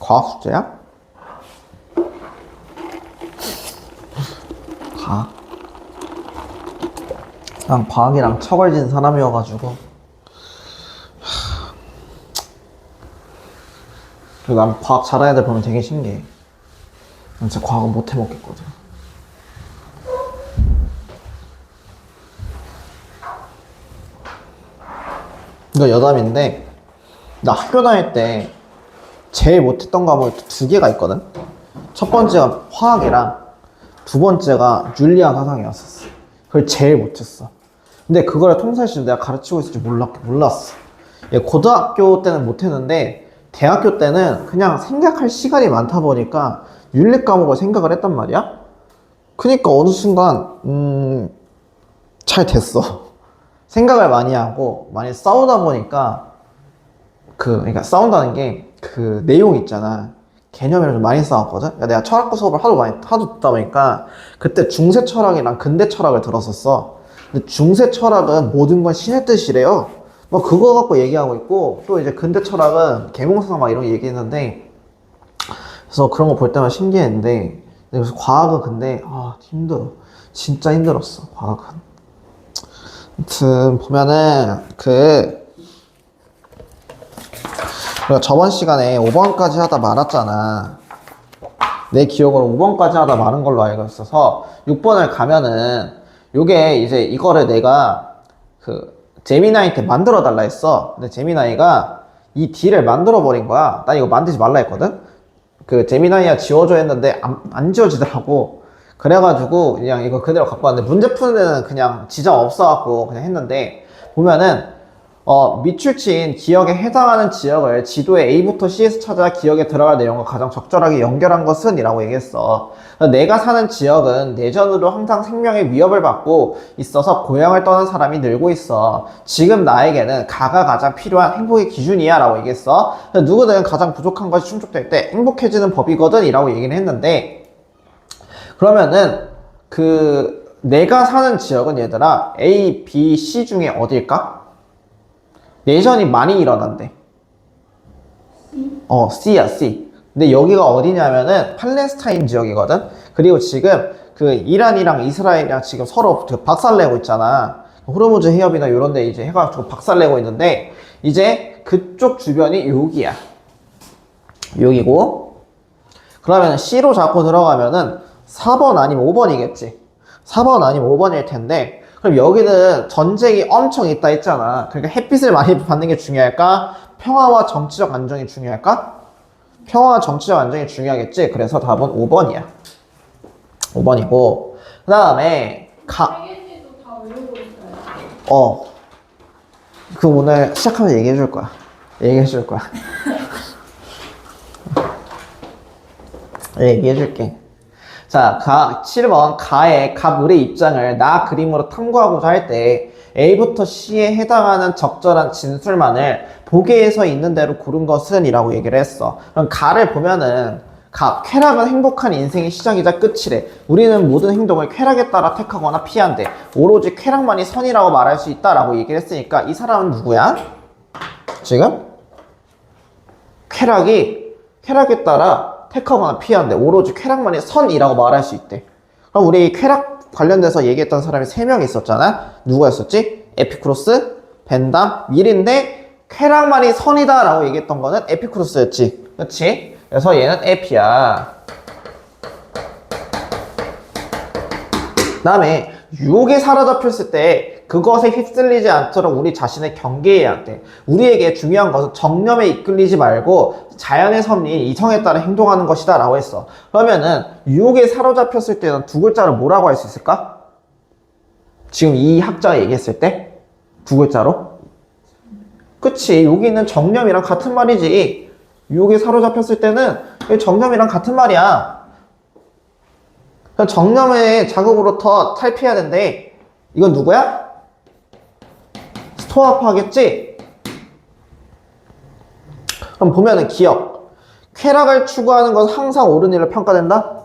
과학 숙제야? 과학? 난 과학이랑 처걸진 사람이어가지고 그리고 난 과학 잘하는 애들 보면 되게 신기해. 난 진짜 과학은 못 해먹겠거든. 이거 여담인데 나 학교 다닐 때 제일 못했던 과목이 두 개가 있거든. 첫 번째가 화학이랑 두 번째가 윤리학 사상이었었어. 그걸 제일 못했어. 근데 그거를 통사실 내가 가르치고 있을 줄 몰랐어. 고등학교 때는 못했는데 대학교 때는 그냥 생각할 시간이 많다 보니까 윤리 과목을 생각을 했단 말이야. 그니까 어느 순간 잘 됐어. 생각을 많이 하고 많이 싸우다 보니까 그러니까 싸운다는 게 그 내용 있잖아. 개념이랑 좀 많이 싸웠거든. 그러니까 내가 철학과 수업을 하도 듣다 보니까 그때 중세 철학이랑 근대 철학을 들었었어. 근데 중세 철학은 모든 건 신의 뜻이래요. 뭐 그거 갖고 얘기하고 있고 또 이제 근대 철학은 계몽사상 막 이런 거 얘기했는데 그래서 그런 거 볼 때마다 신기했는데 그래서 과학은 근데 힘들어. 진짜 힘들었어 과학은. 아무튼 보면은 우리가 저번 시간에 5번까지 하다 말았잖아. 내 기억으로 5번까지 하다 마른 걸로 알고 있어서 6번을 가면은 요게 이제 이거를 내가 제미나이한테 만들어 달라 했어. 근데 제미나이가 이 D를 만들어 버린 거야. 난 이거 만들지 말라 했거든. 제미나이가 지워줘 했는데 안 지워지더라고. 그래가지고 그냥 이거 그대로 갖고 왔는데 문제 푸는 데는 그냥 지장 없어갖고 그냥 했는데 보면은 미출치인 기억에 해당하는 지역을 지도에 A부터 C에서 찾아 기억에 들어갈 내용과 가장 적절하게 연결한 것은 이라고 얘기했어. 내가 사는 지역은 내전으로 항상 생명의 위협을 받고 있어서 고향을 떠난 사람이 늘고 있어. 지금 나에게는 가가 가장 필요한 행복의 기준이야 라고 얘기했어. 누구든 가장 부족한 것이 충족될 때 행복해지는 법이거든 이라고 얘기를 했는데 그러면은 내가 사는 지역은 얘들아 A, B, C 중에 어딜까? 내전이 많이 일어난대. C야, C. 근데 여기가 어디냐면은 팔레스타인 지역이거든. 그리고 지금 이란이랑 이스라엘이랑 지금 서로 박살내고 있잖아. 호르무즈 해협이나 이런 데 이제 해가지고 박살내고 있는데 이제 그쪽 주변이 여기야. 여기고 그러면 C로 잡고 들어가면은 4번 아니면 5번이겠지. 4번 아니면 5번일 텐데 그럼 여기는 전쟁이 엄청 있다 했잖아. 그러니까 햇빛을 많이 받는 게 중요할까? 평화와 정치적 안정이 중요할까? 평화와 정치적 안정이 중요하겠지. 그래서 답은 5번이야. 5번이고 그 다음에 세계지도 다 외우고 있어요. 그 오늘 시작하면 얘기해 줄 거야. 얘기해 줄 거야. 얘기해 줄게. 자, 7번 가의 가물의 입장을 나 그림으로 탐구하고자 할 때 A부터 C에 해당하는 적절한 진술만을 보기에서 있는 대로 고른 것은 이라고 얘기를 했어. 그럼 가를 보면은 쾌락은 행복한 인생의 시작이자 끝이래. 우리는 모든 행동을 쾌락에 따라 택하거나 피한대. 오로지 쾌락만이 선이라고 말할 수 있다라고 얘기를 했으니까 이 사람은 누구야? 지금? 쾌락에 따라 택하거나 피한대. 오로지 쾌락만이 선이라고 말할 수 있대. 그럼 우리 쾌락 관련돼서 얘기했던 사람이 3명 있었잖아. 누구였었지? 에피쿠로스, 벤담, 밀인데 쾌락만이 선이다 라고 얘기했던 거는 에피쿠로스였지. 그치? 그래서 얘는 에피야. 그 다음에 유혹에 사로잡혔을 때 그것에 휩쓸리지 않도록 우리 자신을 경계해야 돼. 우리에게 중요한 것은 정념에 이끌리지 말고 자연의 섭리, 이성에 따라 행동하는 것이다 라고 했어. 그러면은 유혹에 사로잡혔을 때는 두 글자로 뭐라고 할 수 있을까? 지금 이 학자가 얘기했을 때 두 글자로? 그치, 여기 있는 정념이랑 같은 말이지. 유혹에 사로잡혔을 때는 정념이랑 같은 말이야. 정념의 자극으로부터 탈피해야 된대. 이건 누구야? 스토아파겠지? 그럼 보면은 기억. 쾌락을 추구하는 것은 항상 옳은 일로 평가된다?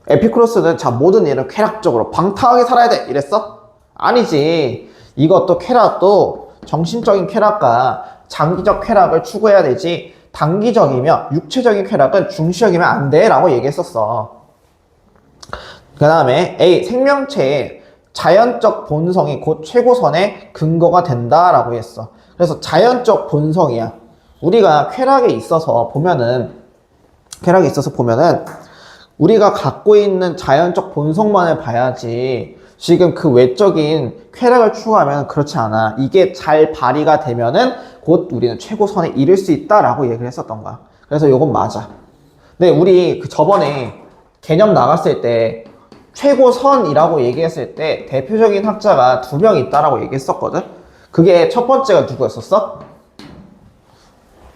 에피쿠로스는 모든 일은 쾌락적으로 방탕하게 살아야 돼 이랬어? 아니지. 이것도 쾌락도 정신적인 쾌락과 장기적 쾌락을 추구해야 되지 단기적이며 육체적인 쾌락은 중시여기면 안 돼 라고 얘기했었어. 그 다음에 A. 생명체의 자연적 본성이 곧 최고선의 근거가 된다 라고 했어. 그래서 자연적 본성이야. 우리가 쾌락에 있어서 보면은 우리가 갖고 있는 자연적 본성만을 봐야지 지금 그 외적인 쾌락을 추구하면 그렇지 않아. 이게 잘 발휘가 되면은 곧 우리는 최고선에 이를 수 있다라고 얘기를 했었던 거야. 그래서 요건 맞아. 근데 우리 그 저번에 개념 나갔을 때 최고선이라고 얘기했을 때 대표적인 학자가 2명 있다라고 얘기했었거든. 그게 첫 번째가 누구였었어?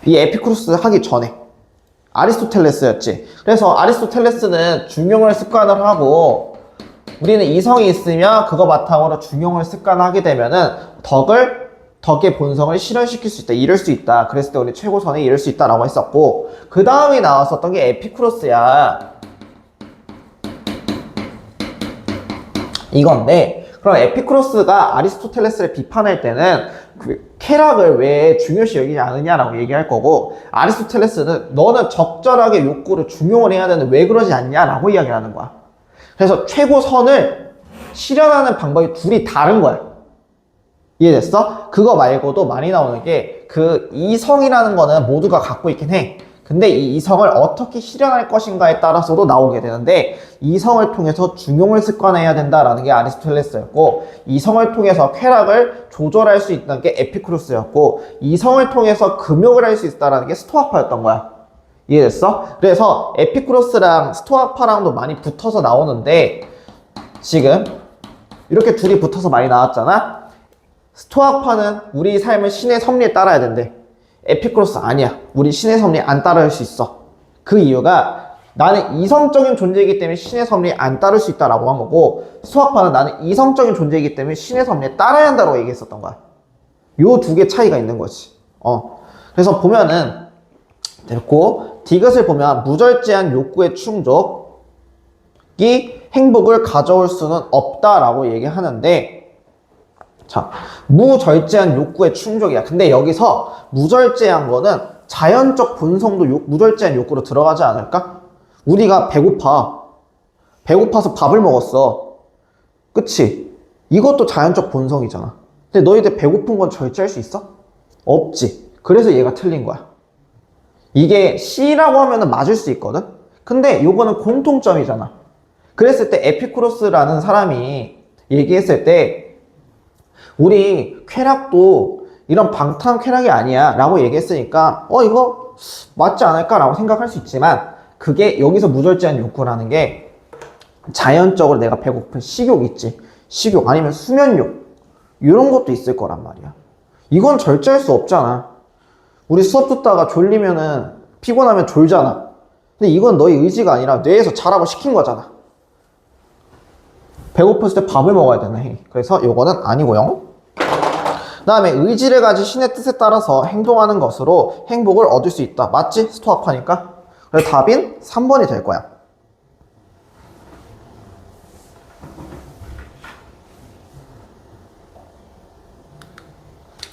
이 에피쿠로스 하기 전에 아리스토텔레스였지. 그래서 아리스토텔레스는 중용을 습관을 하고 우리는 이성이 있으면 그거 바탕으로 중용을 습관하게 되면은 덕의 본성을 실현시킬 수 있다, 이룰 수 있다. 그랬을 때 우리 최고선에 이룰 수 있다라고 했었고, 그 다음에 나왔었던 게 에피쿠로스야. 이건데, 그럼 에피쿠로스가 아리스토텔레스를 비판할 때는 그 쾌락을 왜 중요시 여기지 않느냐라고 얘기할 거고, 아리스토텔레스는 너는 적절하게 욕구를 중용을 해야 되는데 왜 그러지 않냐라고 이야기를 하는 거야. 그래서 최고선을 실현하는 방법이 둘이 다른 거야. 이해됐어? 그거 말고도 많이 나오는 게 그 이성이라는 거는 모두가 갖고 있긴 해. 근데 이 이성을 어떻게 실현할 것인가에 따라서도 나오게 되는데 이성을 통해서 중용을 습관해야 된다라는 게 아리스토텔레스였고 이성을 통해서 쾌락을 조절할 수 있다는 게 에피쿠로스였고 이성을 통해서 금욕을 할 수 있다라는 게 스토아파였던 거야. 이해됐어? 그래서 에피쿠로스랑 스토아파랑도 많이 붙어서 나오는데 지금 이렇게 둘이 붙어서 많이 나왔잖아? 스토아파는 우리 삶을 신의 섭리에 따라야 된대. 에피쿠로스 아니야. 우리 신의 섭리에 안 따를 수 있어. 그 이유가 나는 이성적인 존재이기 때문에 신의 섭리에 안 따를 수 있다라고 한 거고 스토아파는 나는 이성적인 존재이기 때문에 신의 섭리에 따라야 한다고 얘기했었던 거야. 요 두 개 차이가 있는 거지. 그래서 보면은 됐고 디귿을 보면 무절제한 욕구의 충족이 행복을 가져올 수는 없다라고 얘기하는데 자, 무절제한 욕구의 충족이야. 근데 여기서 무절제한 거는 자연적 본성도 무절제한 욕구로 들어가지 않을까? 우리가 배고파서 밥을 먹었어. 그치? 이것도 자연적 본성이잖아. 근데 너희들 배고픈 건 절제할 수 있어? 없지. 그래서 얘가 틀린 거야. 이게 C라고 하면은 맞을 수 있거든? 근데 요거는 공통점이잖아. 그랬을 때 에피쿠로스라는 사람이 얘기했을 때 우리 쾌락도 이런 방탕 쾌락이 아니야 라고 얘기했으니까 이거 맞지 않을까 라고 생각할 수 있지만 그게 여기서 무절제한 욕구라는 게 자연적으로 내가 배고픈 식욕 있지. 식욕 아니면 수면욕 이런 것도 있을 거란 말이야. 이건 절제할 수 없잖아. 우리 수업 듣다가 졸리면은 피곤하면 졸잖아. 근데 이건 너의 의지가 아니라 뇌에서 자라고 시킨 거잖아. 배고팠을 때 밥을 먹어야 되네. 그래서 이거는 아니고요. 그 다음에 의지를 가진 신의 뜻에 따라서 행동하는 것으로 행복을 얻을 수 있다. 맞지? 스토아파니까. 그래서 답인 3번이 될 거야.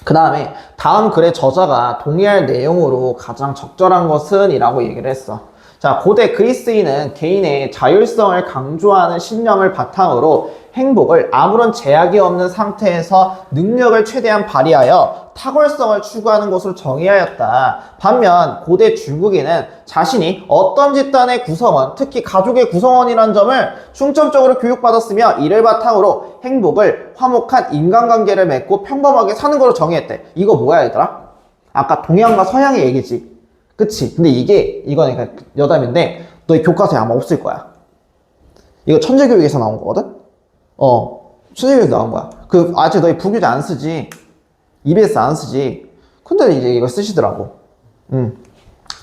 그 다음에 다음 글의 저자가 동의할 내용으로 가장 적절한 것은 이라고 얘기를 했어. 자, 고대 그리스인은 개인의 자율성을 강조하는 신념을 바탕으로 행복을 아무런 제약이 없는 상태에서 능력을 최대한 발휘하여 탁월성을 추구하는 것으로 정의하였다. 반면 고대 중국인은 자신이 어떤 집단의 구성원, 특히 가족의 구성원이라는 점을 중점적으로 교육받았으며 이를 바탕으로 행복을 화목한 인간관계를 맺고 평범하게 사는 것으로 정의했대. 이거 뭐야 얘들아? 아까 동양과 서양의 얘기지. 그치? 근데 이거는 그러니까 여담인데 너희 교과서에 아마 없을 거야. 이거 천재교육에서 나온 거거든? 천재교육에서 나온 거야. 아직 너희 부교재 안 쓰지? EBS 안 쓰지? 근데 이제 이거 쓰시더라고.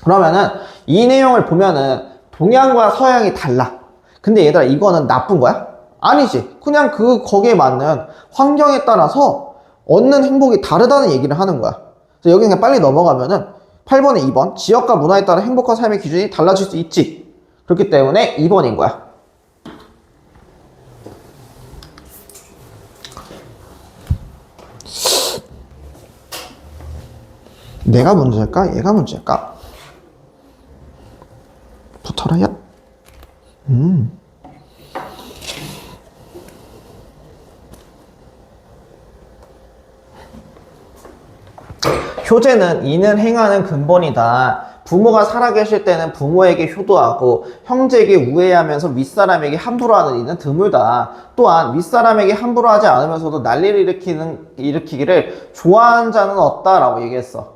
그러면은 이 내용을 보면은 동양과 서양이 달라. 근데 얘들아 이거는 나쁜 거야? 아니지. 그냥 거기에 맞는 환경에 따라서 얻는 행복이 다르다는 얘기를 하는 거야. 그래서 여기 그냥 빨리 넘어가면은 8번에 2번 지역과 문화에 따라 행복한 삶의 기준이 달라질 수 있지. 그렇기 때문에 2번인 거야. 내가 문제일까? 얘가 문제일까? 붙어라, 야. 효제는 이는 행하는 근본이다. 부모가 살아계실 때는 부모에게 효도하고 형제에게 우애하면서 윗사람에게 함부로 하는 이는 드물다. 또한 윗사람에게 함부로 하지 않으면서도 난리를 일으키기를 좋아하는 자는 없다라고 얘기했어.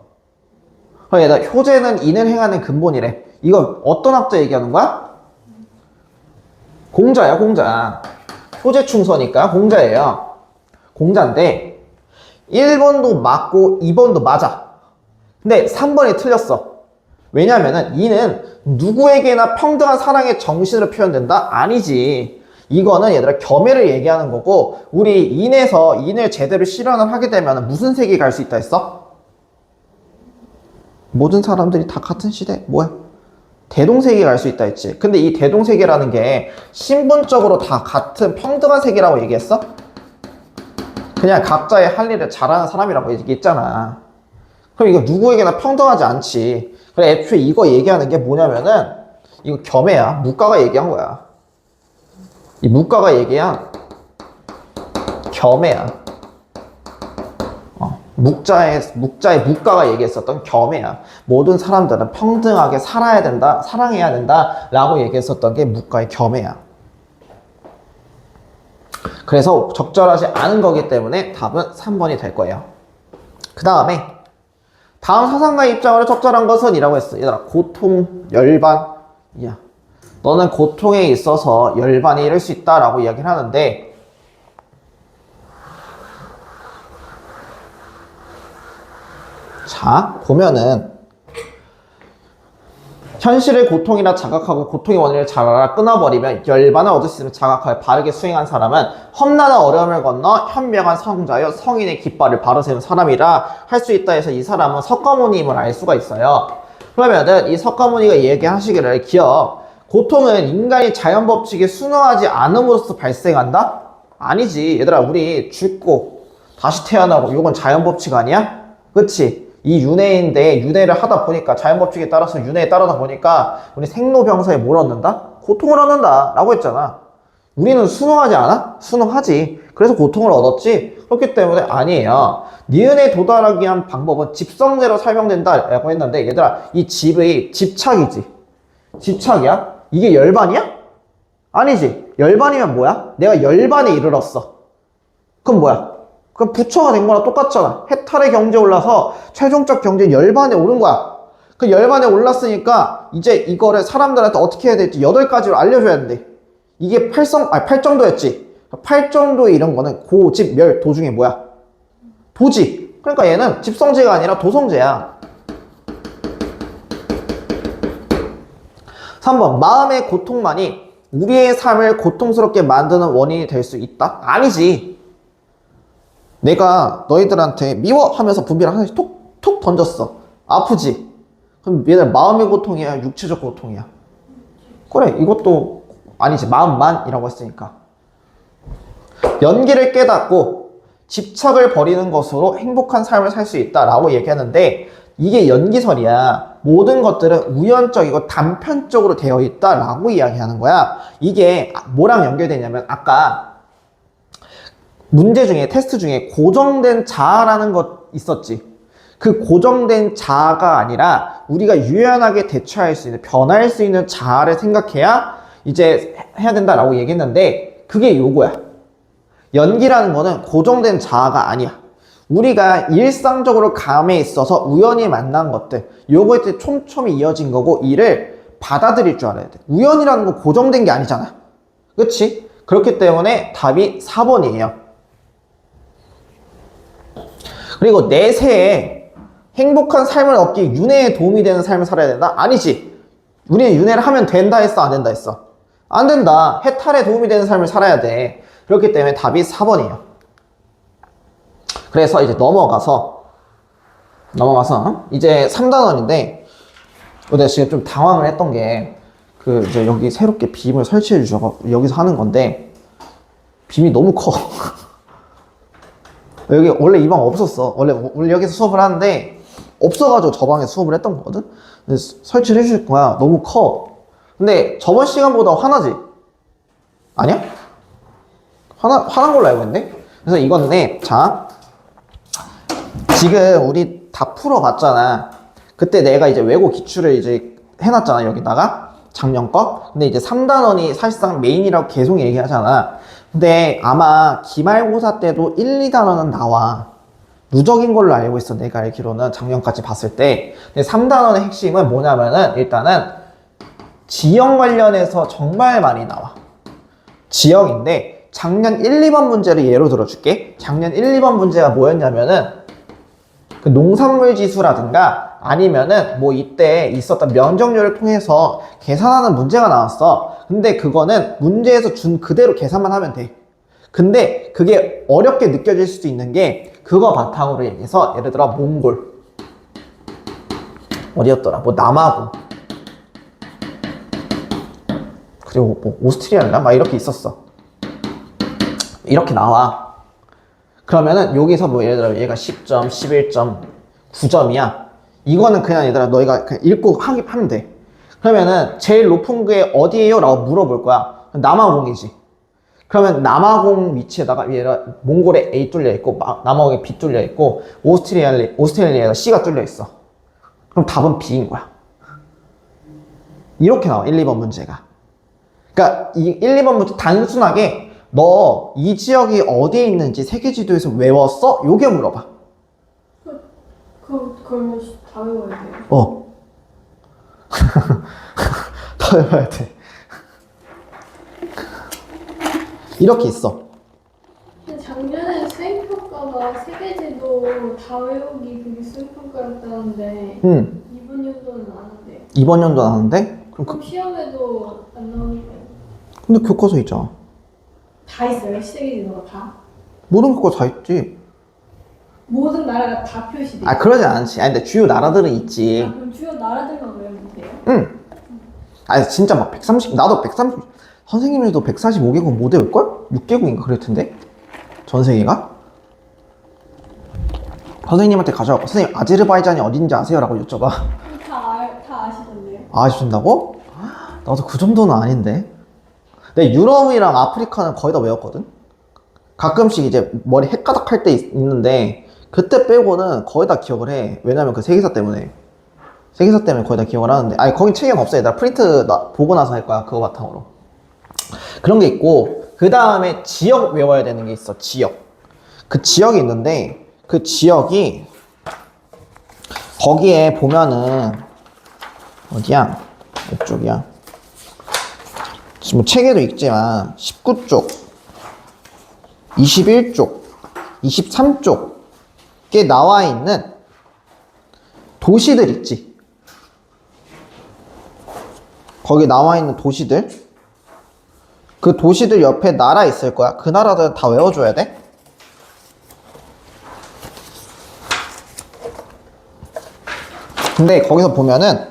얘들아, 효제는 이는 행하는 근본이래. 이거 어떤 학자 얘기하는 거야? 공자야, 공자. 효제 충서니까 공자예요. 공자인데 1번도 맞고 2번도 맞아. 근데 3번이 틀렸어. 왜냐면은 이는 누구에게나 평등한 사랑의 정신으로 표현된다? 아니지. 이거는 얘들아 겸해를 얘기하는 거고, 우리 인을 제대로 실현을 하게 되면 무슨 세계에 갈 수 있다 했어? 모든 사람들이 다 같은 시대 뭐야? 대동세계에 갈 수 있다 했지. 근데 이 대동세계라는 게 신분적으로 다 같은 평등한 세계라고 얘기했어? 그냥 각자의 할 일을 잘하는 사람이라고 얘기했잖아. 그럼 이거 누구에게나 평등하지 않지. 그래, 애초에 이거 얘기하는 게 뭐냐면은 이거 겸해야. 묵가가 얘기한 거야. 이 묵가가 얘기한 겸해야. 묵자의 묵가가 얘기했었던 겸해야. 모든 사람들은 평등하게 살아야 된다, 사랑해야 된다 라고 얘기했었던 게 묵가의 겸해야. 그래서 적절하지 않은 거기 때문에 답은 3번이 될 거예요. 그 다음에 다음 사상가의 입장으로 적절한 것은 이라고 했어. 얘들아, 고통, 열반. 야, 너는 고통에 있어서 열반이 이를 수 있다라고 이야기를 하는데, 자, 보면은 현실을 고통이라 자각하고 고통의 원인을 잘 알아 끊어버리면 열반을 얻을 수 있는 자각하여 바르게 수행한 사람은 험난한 어려움을 건너 현명한 성자여 성인의 깃발을 바로 세운 사람이라 할 수 있다 해서 이 사람은 석가모니임을 알 수가 있어요. 그러면은 이 석가모니가 얘기하시기를 기억, 고통은 인간이 자연법칙에 순응하지 않음으로써 발생한다? 아니지. 얘들아, 우리 죽고 다시 태어나고 이건 자연법칙 아니야? 그치? 이 윤회인데 윤회를 하다 보니까 자연법칙에 따라서 윤회에 따르다 보니까 우리 생로병사에 뭘 얻는다? 고통을 얻는다 라고 했잖아. 우리는 순응하지 않아? 순응하지. 그래서 고통을 얻었지. 그렇기 때문에 아니에요. 니은에 도달하기 위한 방법은 집성제로 설명된다 라고 했는데, 얘들아, 이 집의 집착이지. 집착이야? 이게 열반이야? 아니지. 열반이면 뭐야? 내가 열반에 이르렀어. 그럼 뭐야? 그럼 부처가 된 거랑 똑같잖아. 해탈의 경지에 올라서 최종적 경지에 열반에 오른 거야. 그 열반에 올랐으니까 이제 이거를 사람들한테 어떻게 해야 될지 8가지로 알려줘야 된대. 이게 팔정도였지. 팔정도에 이런 거는 고, 집, 멸, 도 중에 뭐야? 도지. 그러니까 얘는 집성제가 아니라 도성제야. 3번, 마음의 고통만이 우리의 삶을 고통스럽게 만드는 원인이 될 수 있다? 아니지. 내가 너희들한테 미워 하면서 분비를 하나씩 톡톡 던졌어. 아프지? 그럼 얘들 마음의 고통이야? 육체적 고통이야? 그래, 이것도 아니지. 마음만이라고 했으니까. 연기를 깨닫고 집착을 버리는 것으로 행복한 삶을 살 수 있다라고 얘기하는데, 이게 연기설이야. 모든 것들은 우연적이고 단편적으로 되어 있다라고 이야기하는 거야. 이게 뭐랑 연결되냐면, 아까 문제 중에, 테스트 중에 고정된 자아라는 것 있었지. 그 고정된 자아가 아니라 우리가 유연하게 대처할 수 있는, 변할 수 있는 자아를 생각해야 이제 해야 된다라고 얘기했는데, 그게 요거야. 연기라는 거는 고정된 자아가 아니야. 우리가 일상적으로 감에 있어서 우연히 만난 것들, 요거에 촘촘히 이어진 거고, 이를 받아들일 줄 알아야 돼. 우연이라는 거 고정된 게 아니잖아. 그치? 그렇기 때문에 답이 4번이에요. 그리고 내세에 행복한 삶을 얻기 위해 윤회에 도움이 되는 삶을 살아야 된다? 아니지. 우리는 윤회를 하면 된다 했어? 안 된다 했어? 안 된다. 해탈에 도움이 되는 삶을 살아야 돼. 그렇기 때문에 답이 4번이에요. 그래서 이제 넘어가서 이제 3단원인데, 내가 지금 좀 당황을 했던 게, 이제 여기 새롭게 빔을 설치해 주셔서 여기서 하는 건데, 빔이 너무 커. 여기 원래 이 방 없었어. 원래 여기서 수업을 하는데, 없어가지고 저 방에 수업을 했던 거거든. 근데 설치를 해줄 거야. 너무 커. 근데 저번 시간보다 화나지? 아니야? 화난 걸로 알고 있는데? 그래서 이건데, 자, 지금 우리 다 풀어봤잖아. 그때 내가 이제 외고 기출을 이제 해놨잖아, 여기다가. 작년 거. 근데 이제 3단원이 사실상 메인이라고 계속 얘기하잖아. 근데 아마 기말고사 때도 1, 2단원은 나와. 누적인 걸로 알고 있어, 내가 알기로는. 작년까지 봤을 때. 근데 3단원의 핵심은 뭐냐면은, 일단은 지역 관련해서 정말 많이 나와. 지역인데, 작년 1, 2번 문제를 예로 들어줄게. 작년 1, 2번 문제가 뭐였냐면은, 그 농산물 지수라든가 아니면은 뭐 이때 있었던 면적률을 통해서 계산하는 문제가 나왔어. 근데 그거는 문제에서 준 그대로 계산만 하면 돼. 근데 그게 어렵게 느껴질 수도 있는 게 그거 바탕으로 얘기해서 예를 들어 몽골 어디였더라? 뭐 남아공 그리고 뭐 오스트리아인가? 막 이렇게 있었어. 이렇게 나와. 그러면은 여기서 뭐 예를 들어 얘가 10점, 11점, 9점이야. 이거는 그냥 얘들아 너희가 그냥 읽고 하면 돼. 그러면은 제일 높은 게 어디에요? 라고 물어볼 거야. 남아공이지. 그러면 남아공 위치에다가 얘가 몽골에 A 뚫려 있고 남아공에 B 뚫려 있고 오스트레일리아에 C가 뚫려 있어. 그럼 답은 B인 거야. 이렇게 나와 1, 2번 문제가. 그러니까 이 1, 2번 문제 단순하게 너 이 지역이 어디에 있는지 세계지도에서 외웠어? 요게 물어봐. 그러면 다 외워야 돼요? 다 외워야 돼. 이렇게 있어. 근데 작년에 수행평가가 세계지도 다 외우기 그게 수행평가였다는데 이번 연도는 안 한대요. 이번 연도 나왔는데? 그럼 시험에도 안 나오니까 근데 교과서 있잖아. 다 있어요? 세계지도가 다? 모든 교과서 다 있지. 모든 나라가 다 표시돼요? 아 그러진 않지. 아니 근데 주요 나라들은 있지. 그럼 주요 나라들만 외우면 돼요? 응. 아니 진짜 막 130, 나도 130, 선생님들도 145개국 못 외울걸? 6개국인가 그럴 텐데? 전 세계가? 선생님한테 가져가고 선생님 아제르바이잔이 어딘지 아세요? 라고 여쭤봐. 다 아시던데요? 아신다고? 나도 그 정도는 아닌데. 근데 유럽이랑 아프리카는 거의 다 외웠거든? 가끔씩 이제 머리 헷가닥 할 때 있는데 그때 빼고는 거의 다 기억을 해. 왜냐면 그 세계사 때문에. 세계사 때문에 거의 다 기억을 하는데 아니 거긴 책임 없어. 얘들아 프린트 보고 나서 할 거야. 그거 바탕으로. 그런 게 있고 그 다음에 지역 외워야 되는 게 있어. 지역. 그 지역이 있는데 그 지역이 거기에 보면은 어디야? 이쪽이야. 지금 책에도 있지만 19쪽, 21쪽, 23쪽에 나와 있는 도시들 있지. 거기 나와 있는 도시들. 그 도시들 옆에 나라 있을 거야. 그 나라들 다 외워줘야 돼. 근데 거기서 보면은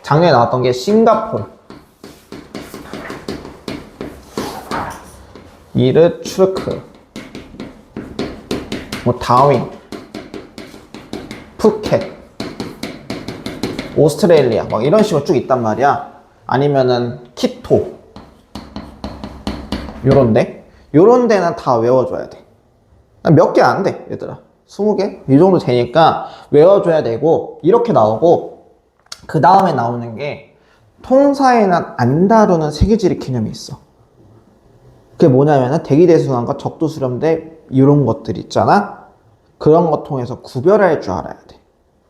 작년에 나왔던 게 싱가포르, 이르츠크, 뭐 다윈, 푸켓, 오스트레일리아 막 이런 식으로 쭉 있단 말이야. 아니면은 키토 요런 데는 다 외워줘야 돼. 몇 개 안 돼 얘들아. 20개? 이 정도 되니까 외워줘야 되고 이렇게 나오고 그 다음에 나오는 게 통사에는 안 다루는 세계지리 개념이 있어. 그게 뭐냐면은 대기대순환과 적도수렴대 이런 것들 있잖아. 그런 거 통해서 구별할 줄 알아야 돼.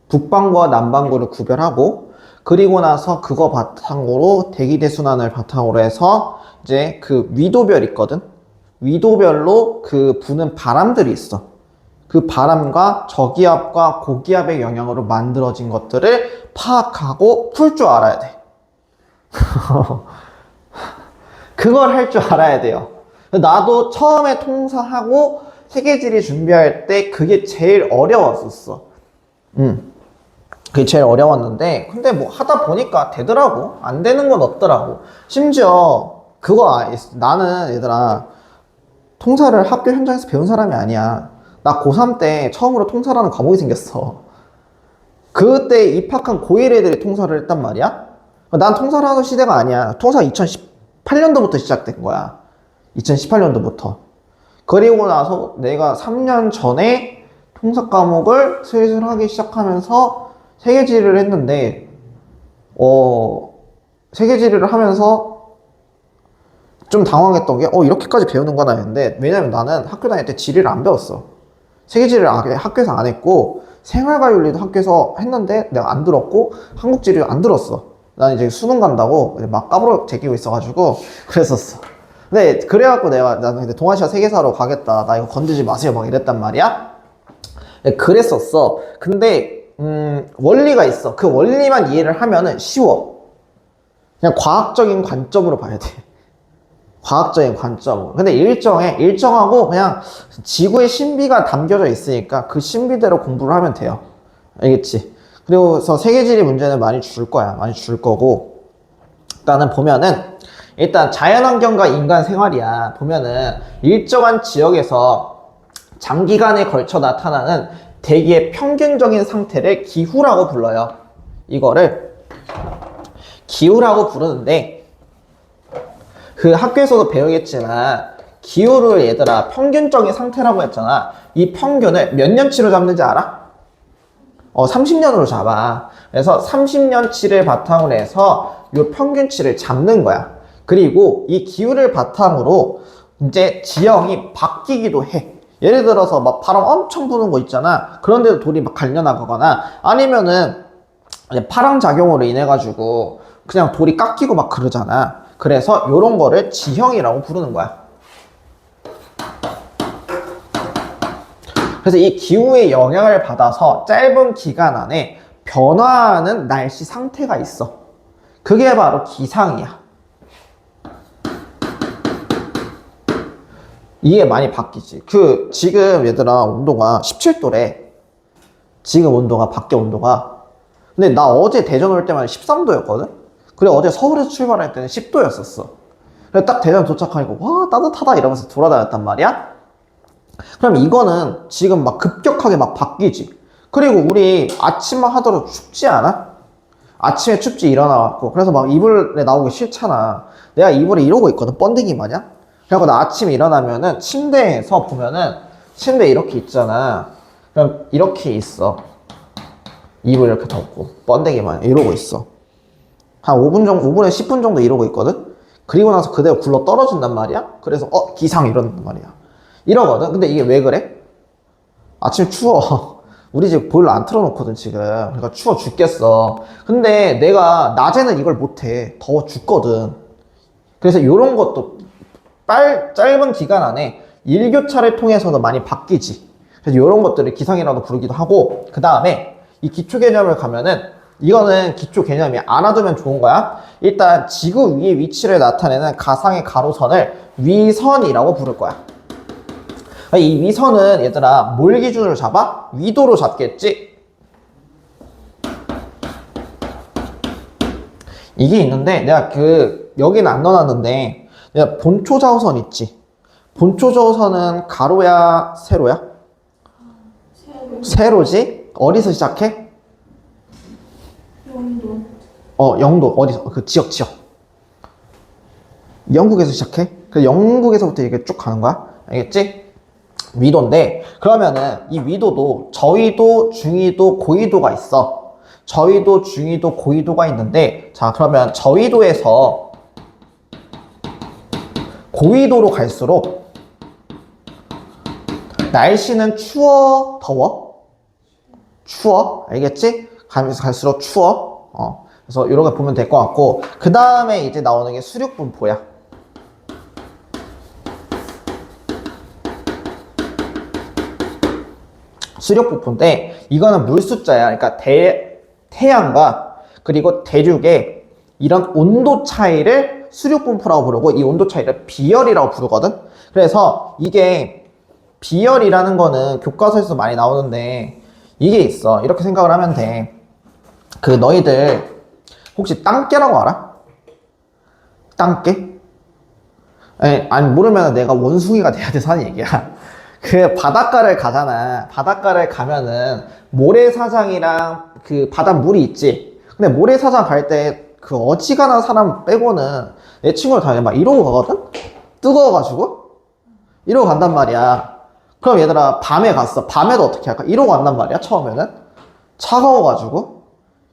북반구와 남반구를 구별하고 그리고 나서 그거 바탕으로 대기대순환을 바탕으로 해서 이제 그 위도별 있거든. 위도별로 그 부는 바람들이 있어. 그 바람과 저기압과 고기압의 영향으로 만들어진 것들을 파악하고 풀 줄 알아야 돼. 그걸 할 줄 알아야 돼요. 나도 처음에 통사하고 세계지리 준비할 때 그게 제일 어려웠었어. 그게 제일 어려웠는데 근데 뭐 하다 보니까 되더라고. 안 되는 건 없더라고. 심지어 그거 나는 얘들아 통사를 학교 현장에서 배운 사람이 아니야. 나 고3 때 처음으로 통사라는 과목이 생겼어. 그때 입학한 고1 애들이 통사를 했단 말이야. 난 통사를 하는 시대가 아니야. 통사 2018년도부터 시작된 거야. 2018년도부터. 그리고 나서 내가 3년 전에 통사 과목을 슬슬 하기 시작하면서 세계지리를 했는데, 세계지리를 하면서 좀 당황했던 게, 이렇게까지 배우는구나 했는데, 왜냐면 나는 학교 다닐 때 지리를 안 배웠어. 세계지리를 학교에서 안 했고, 생활과윤리도 학교에서 했는데 내가 안 들었고, 한국지리를 안 들었어. 난 이제 수능 간다고 막 까불어 제끼고 있어가지고 그랬었어. 근데 그래갖고 나는 근데 동아시아 세계사로 가겠다. 나 이거 건드지 마세요. 막 이랬단 말이야. 그랬었어. 근데 원리가 있어. 그 원리만 이해를 하면은 쉬워. 그냥 과학적인 관점으로 봐야 돼. 과학적인 관점으로. 근데 일정하고 그냥 지구의 신비가 담겨져 있으니까 그 신비대로 공부를 하면 돼요. 알겠지? 그래서 세계지리 문제는 많이 줄 거야. 많이 줄 거고. 일단은 보면은 일단 자연환경과 인간 생활이야. 보면은 일정한 지역에서 장기간에 걸쳐 나타나는 대기의 평균적인 상태를 기후라고 불러요. 이거를 기후라고 부르는데, 그 학교에서도 배우겠지만 기후를 얘들아 평균적인 상태라고 했잖아. 이 평균을 몇 년치로 잡는지 알아? 30년으로 잡아. 그래서 30년치를 바탕으로 해서 이 평균치를 잡는 거야. 그리고 이 기후를 바탕으로 이제 지형이 바뀌기도 해. 예를 들어서 막 바람 엄청 부는 거 있잖아. 그런데도 돌이 막 갈려나가거나, 아니면은 파랑작용으로 인해 가지고 그냥 돌이 깎이고 막 그러잖아. 그래서 이런 거를 지형이라고 부르는 거야. 그래서 이 기후의 영향을 받아서 짧은 기간 안에 변화하는 날씨 상태가 있어. 그게 바로 기상이야. 이게 많이 바뀌지. 지금 얘들아 온도가 17도래. 지금 온도가, 밖에 온도가. 근데 나 어제 대전 올 때만 13도였거든? 그래, 어제 서울에서 출발할 때는 10도였었어. 그래, 딱 대전 도착하니까, 와, 따뜻하다 이러면서 돌아다녔단 말이야? 그럼 이거는 지금 막 급격하게 막 바뀌지. 그리고 우리 아침만 하더라도 춥지 않아? 아침에 춥지 일어나갖고. 그래서 막 이불에 나오기 싫잖아. 내가 이불에 이러고 있거든, 번데기 마냥? 그래갖고 나 아침에 일어나면은 침대에서 보면은 침대 이렇게 있잖아. 그럼 이렇게 있어. 이불 이렇게 덮고 번데기 마냥 이러고 있어. 한 5분에 10분 정도 이러고 있거든? 그리고 나서 그대로 굴러 떨어진단 말이야? 그래서 기상 이런단 말이야. 이러거든? 근데 이게 왜 그래? 아침에 추워. 우리 집 보일러 안 틀어놓거든, 지금. 그러니까 추워 죽겠어. 근데 내가 낮에는 이걸 못해. 더워 죽거든. 그래서 이런 것도 짧은 기간 안에 일교차를 통해서도 많이 바뀌지. 그래서 이런 것들을 기상이라고 부르기도 하고, 그 다음에 이 기초 개념을 가면은, 이거는 기초 개념이 알아두면 좋은 거야. 일단 지구 위의 위치를 나타내는 가상의 가로선을 위선이라고 부를 거야. 이 위선은 얘들아 뭘 기준으로 잡아? 위도로 잡겠지? 이게 있는데 내가 여기는 안 넣어놨는데, 내가 본초자우선 있지? 본초자우선은 가로야 세로야? 세로지? 어디서 시작해? 영도. 어디서? 그 지역. 영국에서 시작해? 그 영국에서부터 이렇게 쭉 가는 거야. 알겠지? 위도인데, 그러면은 이 위도도 저위도, 중위도, 고위도가 있어. 저위도, 중위도, 고위도가 있는데, 자, 그러면 저위도에서 고위도로 갈수록 날씨는 추워, 더워? 추워. 알겠지? 가면서 갈수록 추워. 그래서 이렇게 보면 될 것 같고, 그 다음에 이제 나오는 게 수륙분포야. 수륙분포인데, 이거는 물 숫자야. 그러니까 태양과 그리고 대륙의 이런 온도 차이를 수륙분포라고 부르고, 이 온도 차이를 비열이라고 부르거든. 그래서 이게 비열이라는 거는 교과서에서 많이 나오는데, 이게 있어. 이렇게 생각을 하면 돼. 너희들 혹시 땅깨라고 알아? 땅깨? 아니 모르면 내가 원숭이가 돼야 돼서 하는 얘기야. 그 바닷가를 가잖아. 바닷가를 가면은 모래사장이랑 그 바닷물이 있지. 근데 모래사장 갈 때 그 어지간한 사람 빼고는 내 친구들 다 막 이러고 가거든? 뜨거워가지고? 이러고 간단 말이야. 그럼 얘들아, 밤에 갔어. 밤에도 어떻게 할까? 이러고 간단 말이야, 처음에는. 차가워가지고.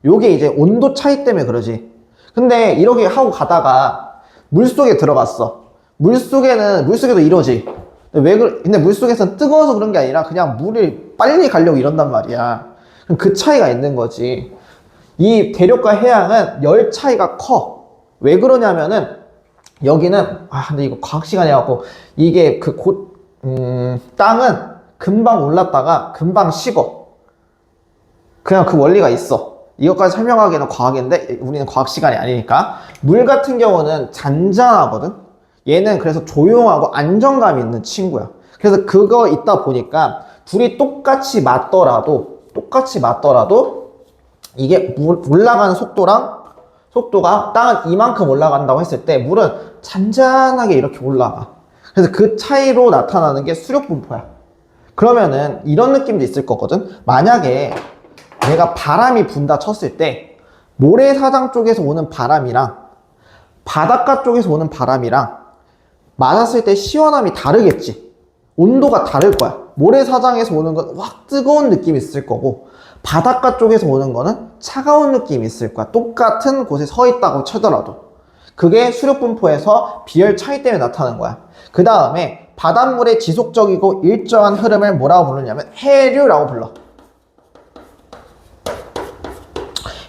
요게 이제 온도 차이 때문에 그러지. 근데 이렇게 하고 가다가 물속에 들어갔어. 물속에도 이러지. 근데 물속에서는 뜨거워서 그런 게 아니라 그냥 물을 빨리 가려고 이런단 말이야. 그럼 그 차이가 있는 거지. 이 대륙과 해양은 열 차이가 커. 왜 그러냐면은 여기는 근데 이거 과학 시간이 갖고 이게 땅은 금방 올랐다가 금방 식어. 그냥 그 원리가 있어. 이것까지 설명하기에는 과학인데 우리는 과학 시간이 아니니까. 물 같은 경우는 잔잔하거든. 얘는 그래서 조용하고 안정감 있는 친구야. 그래서 그거 있다 보니까 둘이 똑같이 맞더라도 이게 올라가는 속도가 땅은 이만큼 올라간다고 했을 때 물은 잔잔하게 이렇게 올라가. 그래서 그 차이로 나타나는 게 수력 분포야. 그러면은 이런 느낌도 있을 거거든. 만약에 내가 바람이 분다 쳤을 때 모래사장 쪽에서 오는 바람이랑 바닷가 쪽에서 오는 바람이랑 맞았을 때 시원함이 다르겠지. 온도가 다를 거야. 모래사장에서 오는 건 확 뜨거운 느낌이 있을 거고 바닷가 쪽에서 오는 거는 차가운 느낌이 있을 거야. 똑같은 곳에 서 있다고 쳐더라도. 그게 수력 분포에서 비열 차이 때문에 나타나는 거야. 그 다음에 바닷물의 지속적이고 일정한 흐름을 뭐라고 부르냐면 해류라고 불러.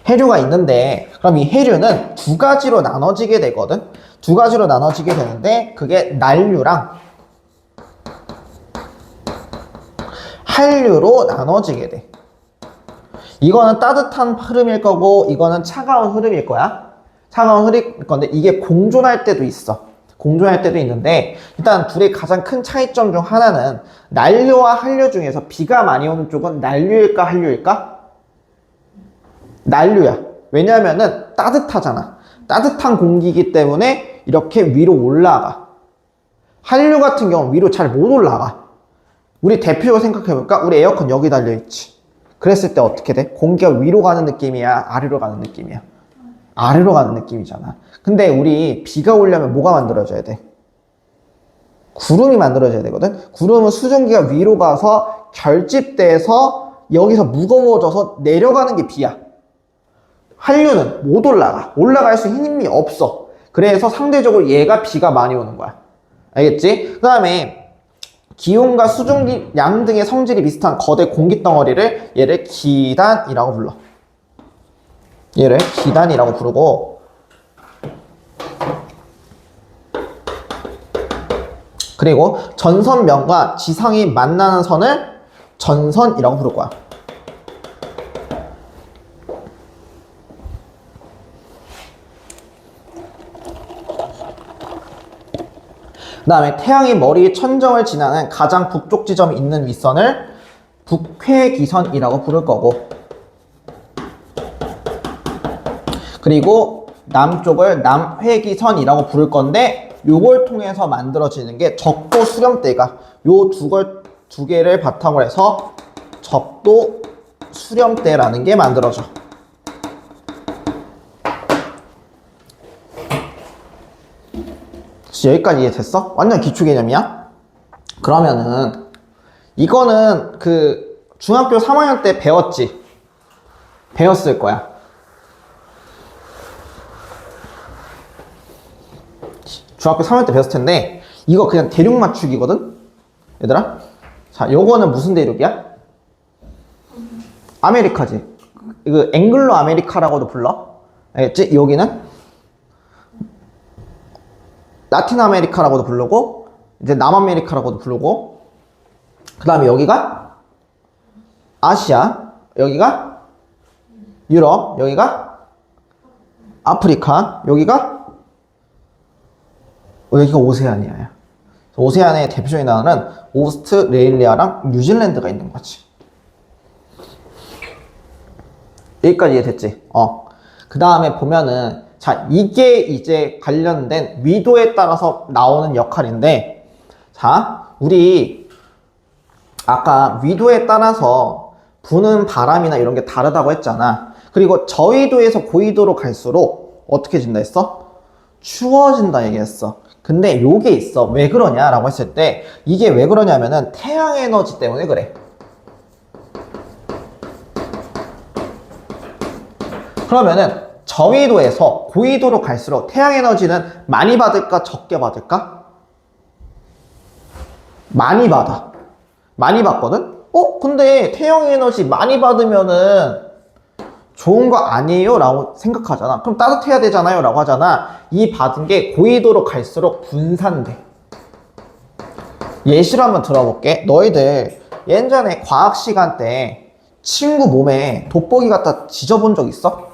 해류가 있는데 그럼 이 해류는 두 가지로 나눠지게 되거든. 두 가지로 나눠지게 되는데 그게 난류랑 한류로 나눠지게 돼. 이거는 따뜻한 흐름일 거고 이거는 차가운 흐름일 거야. 차가운 흐름일 건데 이게 공존할 때도 있어. 공존할 때도 있는데 일단 둘의 가장 큰 차이점 중 하나는 난류와 한류 중에서 비가 많이 오는 쪽은 난류일까 한류일까? 난류야. 왜냐면은 따뜻하잖아. 따뜻한 공기이기 때문에 이렇게 위로 올라가. 한류 같은 경우는 위로 잘 못 올라가. 우리 대표적으로 생각해볼까? 우리 에어컨 여기 달려있지. 그랬을 때 어떻게 돼? 공기가 위로 가는 느낌이야? 아래로 가는 느낌이야? 아래로 가는 느낌이잖아. 근데 우리 비가 오려면 뭐가 만들어져야 돼? 구름이 만들어져야 되거든? 구름은 수증기가 위로 가서 결집돼서 여기서 무거워져서 내려가는 게 비야. 한류는 못 올라가. 올라갈 수 힘이 없어. 그래서 상대적으로 얘가 비가 많이 오는 거야. 알겠지? 그 다음에 기온과 수증기 양 등의 성질이 비슷한 거대 공기 덩어리를 얘를 기단이라고 불러. 얘를 기단이라고 부르고 그리고 전선면과 지상이 만나는 선을 전선이라고 부를 거야. 그 다음에 태양이 머리 천정을 지나는 가장 북쪽 지점이 있는 윗선을 북회기선이라고 부를 거고 그리고 남쪽을 남회기선이라고 부를 건데 요걸 통해서 만들어지는 게 적도 수렴대가 요 두 개를 바탕으로 해서 적도 수렴대라는 게 만들어져. 여기까지 이해됐어? 완전 기초 개념이야? 그러면은 이거는 그 중학교 3학년 때 배웠지? 배웠을 거야. 중학교 3학년 때 배웠을 텐데 이거 그냥 대륙 맞추기거든? 얘들아? 자, 요거는 무슨 대륙이야? 아메리카지. 이거 앵글로 아메리카라고도 불러. 알겠지? 여기는 라틴 아메리카라고도 부르고 이제 남아메리카라고도 부르고 그 다음에 여기가 아시아, 여기가 유럽, 여기가 아프리카, 여기가 오세아니아야. 오세아니아의 대표적인 나라는 오스트레일리아랑 뉴질랜드가 있는 거지. 여기까지 이해됐지? 그 다음에 보면은 자, 이게 이제 관련된 위도에 따라서 나오는 역할인데 자, 우리 아까 위도에 따라서 부는 바람이나 이런 게 다르다고 했잖아. 그리고 저위도에서 고위도로 갈수록 어떻게 진다 했어? 추워진다 얘기했어. 근데 요게 있어. 왜 그러냐라고 했을 때 이게 왜 그러냐면은 태양 에너지 때문에 그래. 그러면은 저위도에서 고위도로 갈수록 태양 에너지는 많이 받을까 적게 받을까? 많이 받아. 많이 받거든? 근데 태양 에너지 많이 받으면은 좋은 거 아니에요? 라고 생각하잖아. 그럼 따뜻해야 되잖아요? 라고 하잖아. 이 받은 게 고위도로 갈수록 분산돼. 예시로 한번 들어볼게. 너희들 예전에 과학 시간 때 친구 몸에 돋보기 갖다 지져본 적 있어?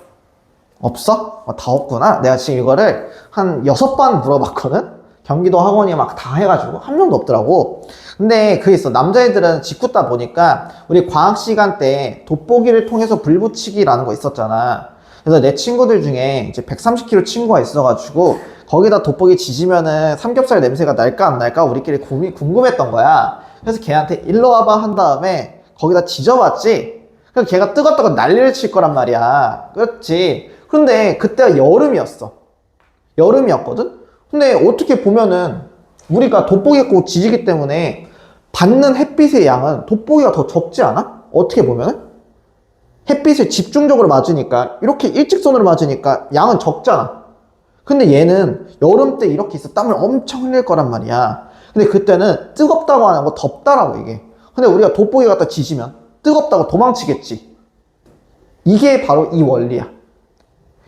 없어? 다 없구나. 내가 지금 이거를 한 6번 물어봤거든? 경기도 학원이 막 다 해가지고 한 명도 없더라고. 근데 그게 있어. 남자애들은 짓궂다 보니까 우리 과학 시간 때 돋보기를 통해서 불 붙이기라는 거 있었잖아. 그래서 내 친구들 중에 이제 130kg 친구가 있어가지고 거기다 돋보기 지지면은 삼겹살 냄새가 날까 안 날까 우리끼리 궁금했던 거야. 그래서 걔한테 일로 와봐 한 다음에 거기다 지져봤지. 그래서 걔가 뜨겁다고 난리를 칠 거란 말이야. 그렇지. 근데 그때가 여름이었어. 여름이었거든? 근데 어떻게 보면은 우리가 돋보기 꼭 지지기 때문에 받는 햇빛의 양은 돋보기가 더 적지 않아? 어떻게 보면은? 햇빛을 집중적으로 맞으니까 이렇게 일직선으로 맞으니까 양은 적잖아. 근데 얘는 여름 때 이렇게 있어 땀을 엄청 흘릴 거란 말이야. 근데 그때는 뜨겁다고 안 하고 덥다라고 얘기해. 근데 우리가 돋보기 갖다 지지면 뜨겁다고 도망치겠지. 이게 바로 이 원리야.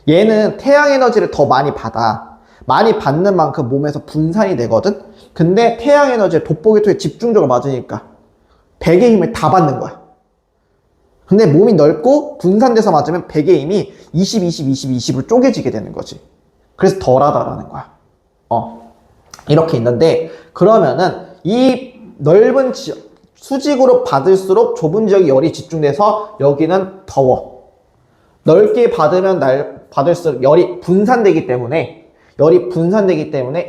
얘는 태양 에너지를 더 많이 받아. 많이 받는 만큼 몸에서 분산이 되거든? 근데 태양 에너지를 돋보기 통해 집중적으로 맞으니까 100의 힘을 다 받는 거야. 근데 몸이 넓고 분산돼서 맞으면 100의 힘이 20, 20, 20, 20으로 쪼개지게 되는 거지. 그래서 덜하다라는 거야. 이렇게 있는데 그러면은 이 넓은 수직으로 받을수록 좁은 지역에 열이 집중돼서 여기는 더워. 넓게 받을수록 열이 분산되기 때문에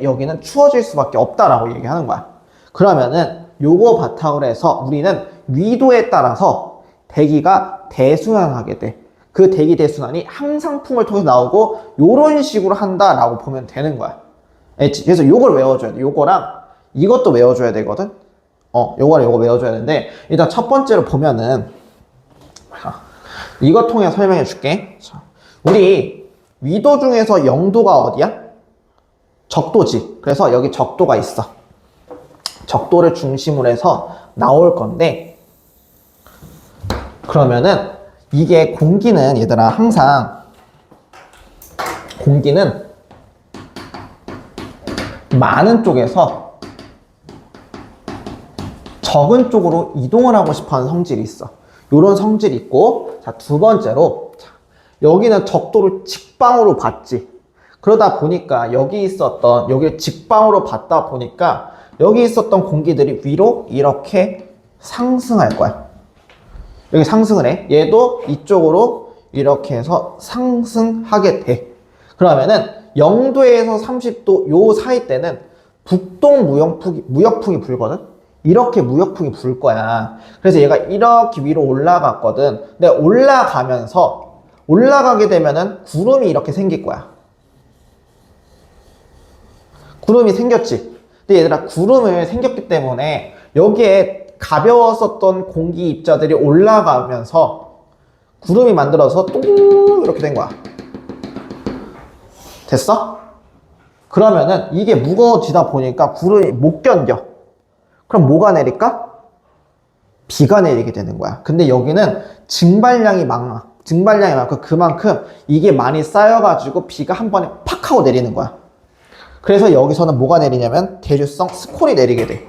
여기는 추워질 수밖에 없다라고 얘기하는 거야. 그러면은 요거 바탕으로 해서 우리는 위도에 따라서 대기가 대순환하게 돼. 그 대기 대순환이 항상풍을 통해서 나오고 요런 식으로 한다라고 보면 되는 거야. 그래서 요걸 외워줘야 돼. 요거랑 이것도 외워줘야 되거든. 요거랑 요거 외워줘야 되는데 일단 첫 번째로 보면은 이것 통해 설명해 줄게. 우리 위도 중에서 0도가 어디야? 적도지. 그래서 여기 적도가 있어. 적도를 중심으로 해서 나올 건데 그러면은 이게 공기는 얘들아 항상 공기는 많은 쪽에서 적은 쪽으로 이동을 하고 싶어하는 성질이 있어. 이런 성질이 있고 자, 두 번째로 여기는 적도를 직방으로 받지. 그러다 보니까 여기를 직방으로 받다 보니까 여기 있었던 공기들이 위로 이렇게 상승할 거야. 여기 상승을 해. 얘도 이쪽으로 이렇게 해서 상승하게 돼. 그러면은 0도에서 30도 요 사이 때는 북동 무역풍이 불거든? 이렇게 무역풍이 불 거야. 그래서 얘가 이렇게 위로 올라갔거든. 근데 올라가게 되면은 구름이 이렇게 생길 거야. 구름이 생겼지. 근데 얘들아 구름을 생겼기 때문에 여기에 가벼웠었던 공기 입자들이 올라가면서 구름이 만들어서 또 이렇게 된 거야. 됐어? 그러면은 이게 무거워지다 보니까 구름이 못 견뎌. 그럼 뭐가 내릴까? 비가 내리게 되는 거야. 근데 여기는 증발량이 많고 그만큼 이게 많이 쌓여가지고 비가 한 번에 팍 하고 내리는 거야. 그래서 여기서는 뭐가 내리냐면 대류성 스콜이 내리게 돼.